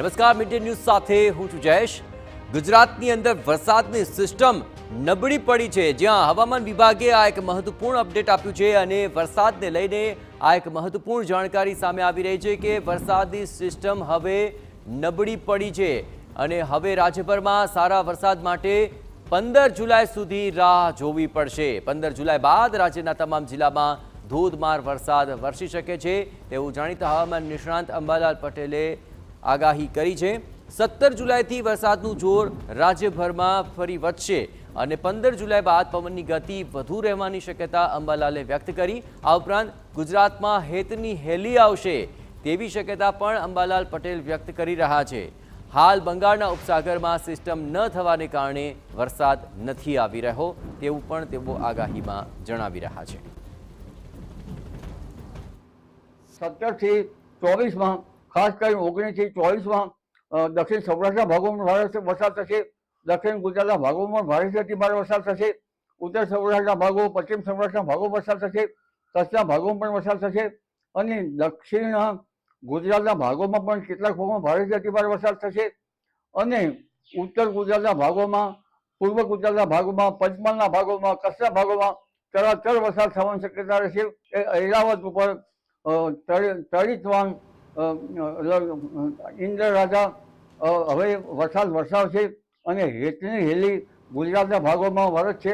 નમસ્કાર, media news સાથે હું છું જયેશ। ગુજરાતની અંદર વરસાદની સિસ્ટમ નબળી પડી છે, જ્યાં હવામાન વિભાગે આ એક મહત્વપૂર્ણ અપડેટ આપ્યું છે અને વરસાદને લઈને આ એક મહત્વપૂર્ણ જાણકારી સામે આવી રહી છે કે વરસાદની સિસ્ટમ હવે નબળી પડી છે અને હવે રાજ્યભરમાં સારા વરસાદ માટે 15 જુલાઈ સુધી રાહ જોવી પડશે। 15 જુલાઈ બાદ રાજ્યના તમામ જિલ્લામાં ધોધમાર વરસાદ વરસી શકે છે તેવું જાણીતા હવામાન નિષ્ણાંત અંબાલાલ પટેલે આગાહી કરી છે। 17 જુલાઈથી વરસાદનું જોર રાજ્યભરમાં ફરી વધશે અને 15 જુલાઈ બાદ પવનની ગતિ વધુ રહેવાની શક્યતા અંબાલાલે વ્યક્ત કરી। આ ઉપરાંત ગુજરાતમાં હેતની હેલી આવશે તેવી શક્યતા પણ અંબાલાલ પટેલ વ્યક્ત કરી રહ્યા છે। હાલ બંગાળના ઉપસાગરમાં સિસ્ટમ ન થવાને કારણે વરસાદ નથી આવી રહ્યો તેવું પણ તેઓ આગાહીમાં જણાવી રહ્યા છે। 17 થી 24 માં ખાસ કરીને 19 થી 24 માં દક્ષિણ સૌરાષ્ટ્રના ભાગોમાં ભારે વરસાદ થશે। દક્ષિણ ગુજરાતના ભાગોમાં ભારેથી અતિભારે વરસાદ થશે। ઉત્તર સૌરાષ્ટ્રના ભાગો, પશ્ચિમ સૌરાષ્ટ્રના ભાગો વરસાદ થશે। કચ્છના ભાગોમાં પણ વરસાદ થશે અને દક્ષિણ ગુજરાતના ભાગોમાં પણ કેટલાક ભાગોમાં ભારેથી અતિભારે વરસાદ થશે અને ઉત્તર ગુજરાતના ભાગોમાં, પૂર્વ ગુજરાતના ભાગોમાં, પંચમહાલના ભાગોમાં, કચ્છના ભાગોમાં ચળાચળ વરસાદ થવાની શક્યતા રહેશે। એરાવત ઉપર તળીતવાન ઇન્દ્ર રાજા હવે વરસાદ વરસાવશે અને હેતની હેલી ગુજરાતના ભાગોમાં વરસશે।